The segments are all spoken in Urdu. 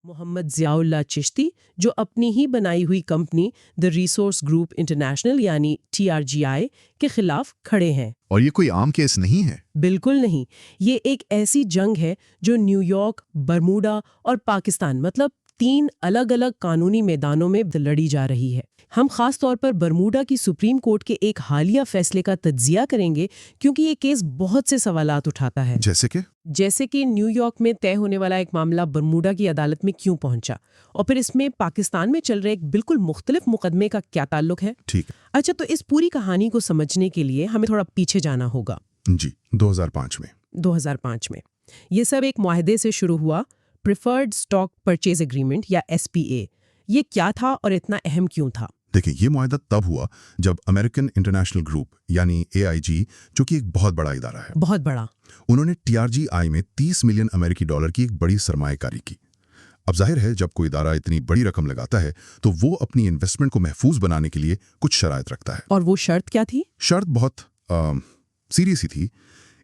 محمد ضیاء اللہ چشتی، جو اپنی ہی بنائی ہوئی company the resource group international یعنی TRGI کے خلاف کھڑے ہیں۔ اور یہ کوئی عام کیس نہیں ہے؟ بالکل نہیں، یہ ایک ایسی جنگ ہے جو نیو یارک، برموڈا اور پاکستان مطلب 3 الگ الگ قانونی میدانوں میں لڑی جا رہی ہے۔ ہم خاص طور پر برموڈا کی سپریم کورٹ کے ایک حالیہ فیصلے کا تجزیہ کریں گے کیونکہ یہ کیس بہت سے سوالات اٹھاتا ہے۔ جیسے کہ نیو یارک میں طے ہونے والا ایک معاملہ برموڈا کی عدالت میں کیوں پہنچا، اور پھر اس میں پاکستان میں چل رہے ایک بالکل مختلف مقدمے کا کیا تعلق ہے۔ ٹھیک۔ اچھا، تو اس پوری کہانی کو سمجھنے کے لیے ہمیں تھوڑا پیچھے جانا ہوگا۔ جی، 2005 میں یہ سب ایک معاہدے سے شروع ہوا، پریفرڈ اسٹاک پرچیز ایگریمنٹ یا SPA۔ یہ کیا تھا اور اتنا اہم کیوں تھا؟ دیکھیں، یہ معاہدہ تب ہوا جب امریکن انٹرنیشنل گروپ یعنی AIG، جو کہ ایک بہت بڑا ادارہ ہے، بہت بڑا، انہوں نے TRGI میں $30 ملین کی ایک بڑی سرمایہ کاری کی۔ اب ظاہر ہے جب کوئی ادارہ اتنی بڑی رقم لگاتا ہے تو وہ اپنی انویسٹمنٹ کو محفوظ بنانے کے لیے کچھ شرائط رکھتا ہے۔ اور وہ شرط کیا تھی؟ شرط بہت سیریس ہی تھی۔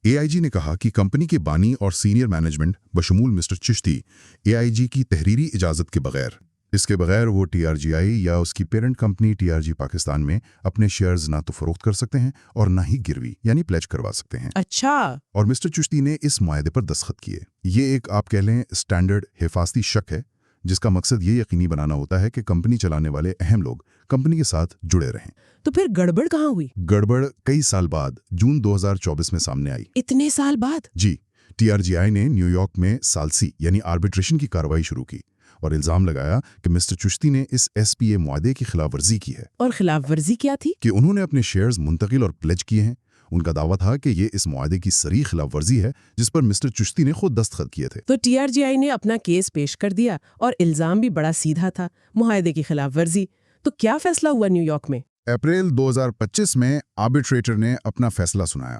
AIG نے کہا کہ کمپنی کے بانی اور سینئر مینجمنٹ بشمول مسٹر چشتی AIG کی تحریری اجازت کے بغیر، اس کے بغیر وہ TRGI یا اس کی پیرنٹ کمپنی TRG پاکستان میں اپنے شیئرز نہ تو فروخت کر سکتے ہیں اور نہ ہی گروی یعنی پلیج کروا سکتے ہیں۔ اچھا۔ اور مسٹر چشتی نے اس معاہدے پر دستخط کیے۔ یہ ایک آپ کہہ لیں اسٹینڈرڈ حفاظتی شک ہے جس کا مقصد یہ یقینی بنانا ہوتا ہے کہ کمپنی چلانے والے اہم لوگ کمپنی کے ساتھ جڑے رہیں۔ تو پھر گڑبڑ کہاں ہوئی؟ گڑبڑ کئی سال بعد جون 2024 میں سامنے آئی۔ اتنے سال بعد؟ جی، TRGI نے نیو یارک میں ثالثی یعنی آربیٹریشن کی کارروائی شروع کی اور الزام لگایا کہ مسٹر چشتی نے اس SPA معاہدے کی خلاف ورزی کی ہے۔ اور خلاف ورزی کیا تھی؟ کہ انہوں نے اپنے شیئرز منتقل اور پلیج کیے ہیں۔ ان کا دعویٰ تھا کہ یہ اس معاہدے کی صریح خلاف ورزی ہے جس پر مسٹر چشتی نے خود دستخط کیے تھے۔ تو TRGI نے اپنا کیس پیش کر دیا اور الزام بھی بڑا سیدھا تھا، معاہدے کی خلاف ورزی۔ تو کیا فیصلہ ہوا نیو یارک میں؟ اپریل 2025 میں آربیٹریٹر نے اپنا فیصلہ سنایا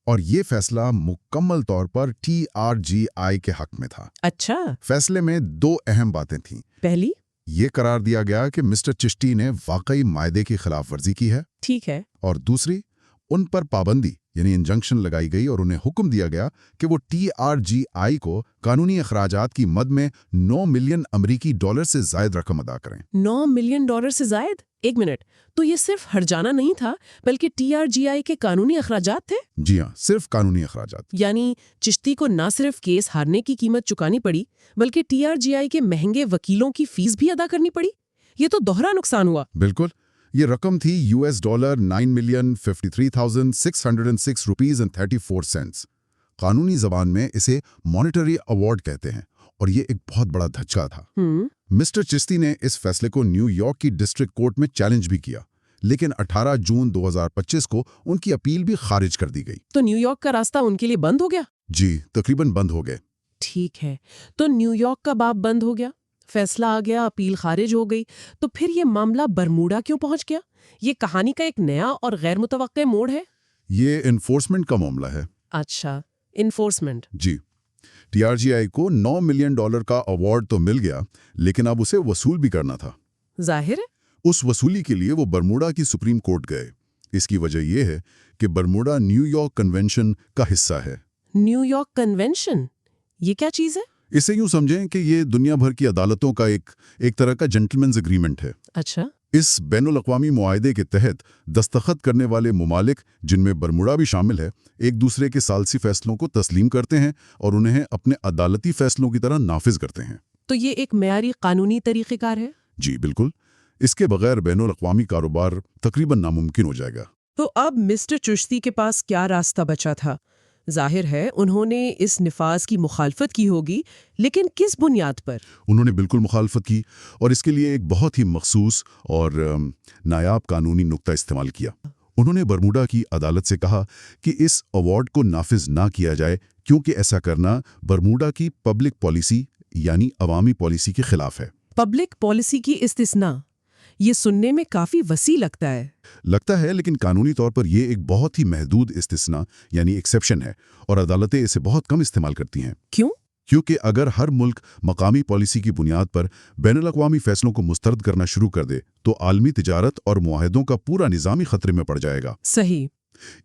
اور یہ فیصلہ مکمل طور پر TRGI کے حق میں تھا۔ اچھا۔ فیصلے میں 2 اہم باتیں تھیں۔ پہلی، یہ قرار دیا گیا کہ مسٹر چشتی نے واقعی معاہدے کی خلاف ورزی کی ہے۔ ٹھیک ہے۔ اور دوسری، ان پر پابندی یعنی انجنکشن لگائی گئی اور انہیں حکم دیا گیا کہ وہ TRGI کو قانونی اخراجات کی مد میں $9 ملین سے زائد رقم ادا کریں۔ $9 ملین سے زائد؟ ایک منٹ، تو یہ صرف ہرجانہ نہیں تھا بلکہ TRGI کے قانونی اخراجات تھے؟ جی ہاں، صرف قانونی اخراجات۔ یعنی چشتی کو نہ صرف کیس ہارنے کی قیمت چکانی پڑی بلکہ TRGI کے مہنگے وکیلوں کی فیس بھی ادا کرنی پڑی۔ یہ تو دوہرا نقصان ہوا۔ بالکل، یہ رقم تھی $9,053,606.34۔ قانونی زبان میں اسے مانیٹری ایوارڈ کہتے ہیں اور یہ ایک بہت بڑا دھچکا تھا۔ مسٹر چشتی نے اس فیصلے کو نیو یارک کی ڈسٹرکٹ کورٹ میں چیلنج بھی کیا، لیکن 18 جون 2025 کو ان کی اپیل بھی خارج کر دی گئی۔ تو نیو یارک کا راستہ ان کے لیے بند ہو گیا؟ جی، تقریباً بند ہو گئے۔ ٹھیک ہے، تو نیو یارک کا باب بند ہو گیا، فیصلہ آ گیا، اپیل خارج ہو گئی، تو پھر یہ معاملہ برموڈا کیوں پہنچ گیا؟ یہ کہانی کا ایک نیا اور غیر متوقع موڑ ہے۔ یہ انفورسمنٹ کا معاملہ ہے۔ اچھا، انفورسمنٹ۔ جی، TRGI کو $9 ملین کا ایوارڈ تو مل گیا، لیکن اب اسے وصول بھی کرنا تھا۔ ظاہر ہے۔ اس وصولی کے لیے وہ برموڈا کی سپریم کورٹ گئے۔ اس کی وجہ یہ ہے کہ برموڈا نیو یارک کنونشن کا حصہ ہے۔ New York convention? یہ کیا چیز ہے؟ اسے یوں سمجھیں کہ یہ دنیا بھر کی عدالتوں کا ایک طرح کا جنٹلمنز ایگریمنٹ ہے۔ اچھا۔ اس بین الاقوامی معاہدے کے تحت دستخط کرنے والے ممالک، جن میں برموڈا بھی شامل ہے، ایک دوسرے کے ثالثی فیصلوں کو تسلیم کرتے ہیں اور انہیں اپنے عدالتی فیصلوں کی طرح نافذ کرتے ہیں۔ تو یہ ایک معیاری قانونی طریقہ کار ہے؟ جی بالکل، اس کے بغیر بین الاقوامی کاروبار تقریباً ناممکن ہو جائے گا۔ تو اب مسٹر چشتی کے پاس کیا راستہ بچا تھا؟ ظاہر ہے انہوں نے اس نفاذ کی مخالفت کی ہوگی، لیکن کس بنیاد پر؟ انہوں نے بالکل مخالفت کی اور اس کے لیے ایک بہت ہی مخصوص اور نایاب قانونی نقطہ استعمال کیا۔ انہوں نے برموڈا کی عدالت سے کہا کہ اس ایوارڈ کو نافذ نہ کیا جائے کیونکہ ایسا کرنا برموڈا کی پبلک پالیسی یعنی عوامی پالیسی کے خلاف ہے۔ پبلک پالیسی کی استثناء، یہ سننے میں کافی وسیع لگتا ہے، لیکن قانونی طور پر یہ ایک بہت ہی محدود استثناء یعنی ایکسیپشن ہے اور عدالتیں اسے بہت کم استعمال کرتی ہیں۔ کیوں؟ کیونکہ اگر ہر ملک مقامی پالیسی کی بنیاد پر بین الاقوامی فیصلوں کو مسترد کرنا شروع کر دے تو عالمی تجارت اور معاہدوں کا پورا نظام ہی خطرے میں پڑ جائے گا۔ صحیح۔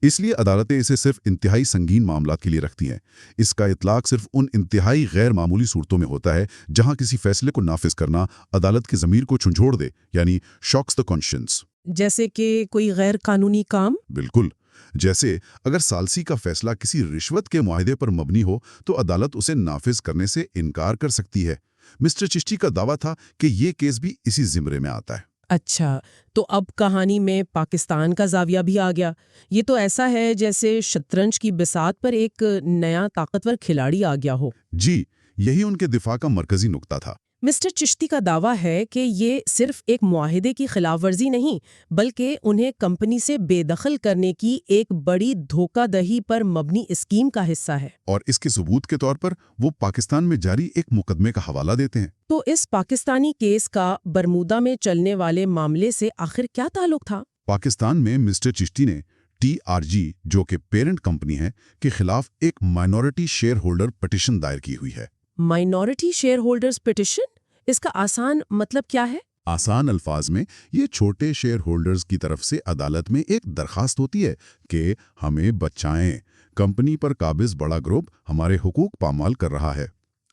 اس لیے عدالتیں اسے صرف انتہائی سنگین معاملات کے لیے رکھتی ہیں۔ اس کا اطلاق صرف ان انتہائی غیر معمولی صورتوں میں ہوتا ہے جہاں کسی فیصلے کو نافذ کرنا عدالت کی ضمیر کو جھنجھوڑ دے، یعنی شاکس دی کانشنس۔ جیسے کہ کوئی غیر قانونی کام؟ بالکل، جیسے اگر ثالثی کا فیصلہ کسی رشوت کے معاہدے پر مبنی ہو تو عدالت اسے نافذ کرنے سے انکار کر سکتی ہے۔ مسٹر چشتی کا دعویٰ تھا کہ یہ کیس بھی اسی زمرے میں آتا ہے۔ اچھا، تو اب کہانی میں پاکستان کا زاویہ بھی آ گیا۔ یہ تو ایسا ہے جیسے شطرنج کی بساط پر ایک نیا طاقتور کھلاڑی آ گیا ہو۔ جی، یہی ان کے دفاع کا مرکزی نقطہ تھا۔ مسٹر چشتی کا دعویٰ ہے کہ یہ صرف ایک معاہدے کی خلاف ورزی نہیں، بلکہ انہیں کمپنی سے بے دخل کرنے کی ایک بڑی دھوکہ دہی پر مبنی اسکیم کا حصہ ہے۔ اور اس کے ثبوت کے طور پر وہ پاکستان میں جاری ایک مقدمے کا حوالہ دیتے ہیں۔ تو اس پاکستانی کیس کا برمودا میں چلنے والے معاملے سے آخر کیا تعلق تھا؟ پاکستان میں مسٹر چشتی نے TRG، جو کہ پیرنٹ کمپنی ہے، کے خلاف ایک مائنورٹی شیئر ہولڈر پٹیشن دائر کی ہوئی ہے۔ Minority share holders petition? اس کا آسان مطلب کیا ہے؟ آسان الفاظ میں یہ چھوٹے شیئر ہولڈرز کی طرف سے عدالت میں ایک درخواست ہوتی ہے کہ ہمیں بچائیں، کمپنی پر قابض بڑا گروپ ہمارے حقوق پامال کر رہا ہے۔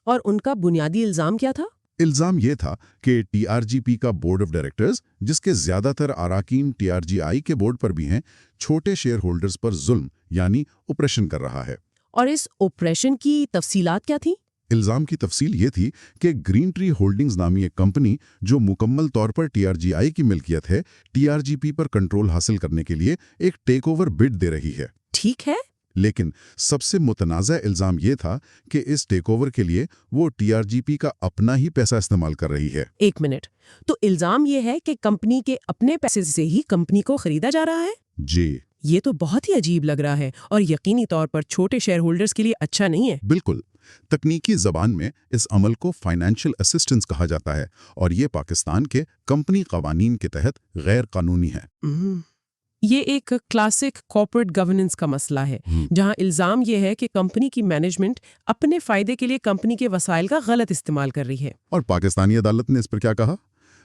اور ان کا بنیادی الزام کیا تھا؟ الزام یہ تھا کہ TRGP کا بورڈ آف ڈائریکٹرز، جس کے زیادہ تر اراکین TRGI کے بورڈ پر بھی ہیں، چھوٹے شیئر ہولڈرز پر ظلم یعنی اوپریشن کر رہا ہے۔ اور اس آپریشن کی تفصیلات کیا تھیں؟ الزام کی تفصیل یہ تھی کہ گرین ٹری ہولڈنگز نامی ایک کمپنی جو مکمل طور پر TRGI کی ملکیت ہے، TRGP پر کنٹرول حاصل کرنے کے لیے ایک ٹیک اوور بڈ دے رہی ہے۔ ٹھیک ہے، لیکن سب سے متنازع الزام یہ تھا کہ اس ٹیک اوور کے لیے وہ TRGP کا اپنا ہی پیسہ استعمال کر رہی ہے۔ ایک منٹ، تو الزام یہ ہے کہ کمپنی کے اپنے پیسے سے ہی کمپنی کو خریدا جا رہا ہے؟ جی، یہ تو بہت ہی عجیب لگ رہا ہے اور یقینی طور پر چھوٹے شیئر ہولڈرز کے لیے اچھا نہیں ہے۔ بالکل۔ تکنیکی زبان میں اس عمل کو فائنینشیل اسسٹنس کہا جاتا ہے، اور یہ پاکستان کے کمپنی قوانین کے تحت غیر قانونی ہے۔ یہ ایک کلاسک کارپوریٹ گورننس کا مسئلہ ہے، جہاں الزام یہ ہے کہ کمپنی کی مینجمنٹ اپنے فائدے کے لیے کمپنی کے وسائل کا غلط استعمال کر رہی ہے۔ اور پاکستانی عدالت نے اس پر کیا کہا؟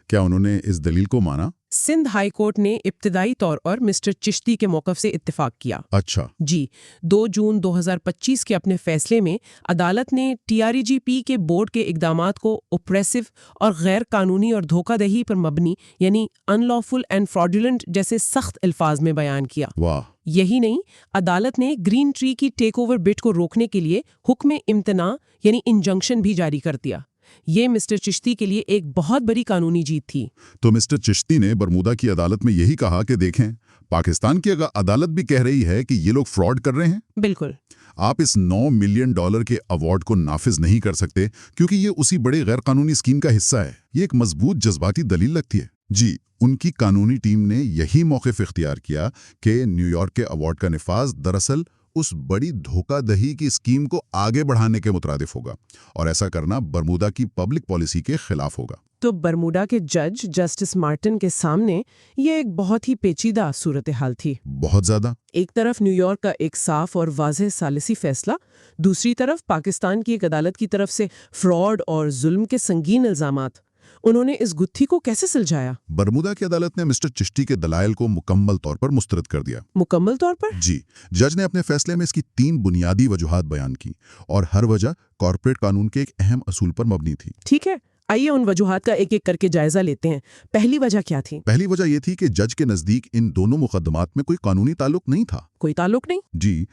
کیا انہوں نے اس دلیل کو مانا؟ سندھ ہائی کورٹ نے ابتدائی طور پر مسٹر چشتی کے موقف سے اتفاق کیا۔ اچھا۔ جی، 2 جون 2025 کے اپنے فیصلے میں عدالت نے TRGP کے بورڈ کے اقدامات کو اوپریسو اور غیر قانونی اور دھوکہ دہی پر مبنی یعنی ان لافل اینڈ فراڈولنٹ جیسے سخت الفاظ میں بیان کیا۔ واہ! یہی نہیں، عدالت نے گرین ٹری کی ٹیک اوور بڈ کو روکنے کے لیے حکم امتناع یعنی انجنکشن بھی جاری کر دیا۔ یہ مسٹر چشتی کے لیے ایک بہت بڑی قانونی جیت تھی۔ تو مسٹر چشتی نے برمودا کی عدالت میں یہی کہا کہ دیکھیں، پاکستان کی عدالت بھی کہہ رہی ہے کہ یہ لوگ فراڈ کر رہے ہیں۔ بالکل۔ آپ اس $9 ملین کے ایوارڈ کو نافذ نہیں کر سکتے کیونکہ یہ اسی بڑے غیر قانونی اسکیم کا حصہ ہے۔ یہ ایک مضبوط جذباتی دلیل لگتی ہے۔ جی، ان کی قانونی ٹیم نے یہی موقف اختیار کیا کہ نیو یارک کے ایوارڈ کا نفاذ دراصل اس بڑی دھوکہ دہی کی اسکیم کو آگے بڑھانے کے مترادف ہوگا، اور ایسا کرنا برمودا کی پبلک پالیسی کے خلاف ہوگا۔ تو برمودا کے جج جسٹس مارٹن کے سامنے یہ ایک بہت ہی پیچیدہ صورتحال تھی۔ بہت زیادہ۔ ایک طرف نیو یارک کا ایک صاف اور واضح ثالثی فیصلہ، دوسری طرف پاکستان کی ایک عدالت کی طرف سے فراڈ اور ظلم کے سنگین الزامات۔ انہوں نے اس گتھی کو کیسے سلجھایا؟ برمودا کی عدالت نے مسٹر چشتی کے دلائل کو مکمل طور پر مسترد کر دیا۔ مکمل طور پر؟ جی، جج نے اپنے فیصلے میں اس کی 3 بنیادی وجوہات بیان کی، اور ہر وجہ کارپوریٹ قانون کے ایک اہم اصول پر مبنی تھی۔ ٹھیک ہے، آئیے ان وجوہات کا ایک ایک کر کے جائزہ لیتے ہیں۔ پہلی وجہ کیا تھی؟ پہلی وجہ یہ تھی کہ جج کے نزدیک ان دونوں مقدمات میں کوئی قانونی تعلق نہیں تھا۔ کوئی تعلق نہیں؟ جی،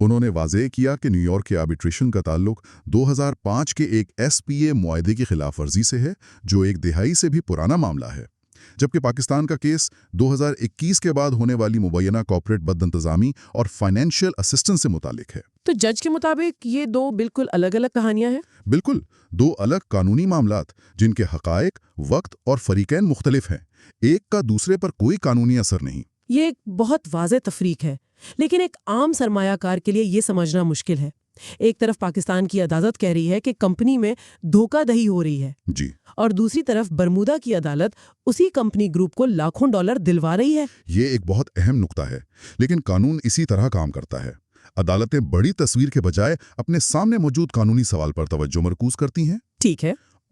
انہوں نے واضح کیا کہ نیو یارک کے آربیٹریشن کا تعلق 2005 کے ایک SPA معاہدے کی خلاف ورزی سے ہے، جو ایک دہائی سے بھی پرانا معاملہ ہے، جبکہ پاکستان کا کیس 2021 کے بعد ہونے والی مبینہ کارپوریٹ بد انتظامی اور فائنینشیل اسسٹنس سے متعلق ہے۔ تو جج کے مطابق یہ 2 بالکل الگ الگ کہانیاں ہیں؟ بالکل، 2 الگ قانونی معاملات جن کے حقائق، وقت اور فریقین مختلف ہیں۔ ایک کا دوسرے پر کوئی قانونی اثر نہیں۔ یہ ایک بہت واضح تفریق ہے، لیکن ایک عام سرمایہ کار کے لیے یہ سمجھنا مشکل ہے۔ ایک طرف پاکستان کی عدالت کہہ رہی ہے کہ کمپنی میں دھوکہ دہی ہو رہی ہے، جی، اور دوسری طرف برمودا کی عدالت اسی کمپنی گروپ کو لاکھوں ڈالر دلوا رہی ہے۔ یہ ایک بہت اہم نقطہ ہے، لیکن قانون اسی طرح کام کرتا ہے۔ عدالتیں بڑی تصویر کے بجائے اپنے سامنے موجود قانونی سوال پر توجہ مرکوز کرتی ہیں۔ ٹھیک ہے۔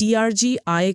TRGI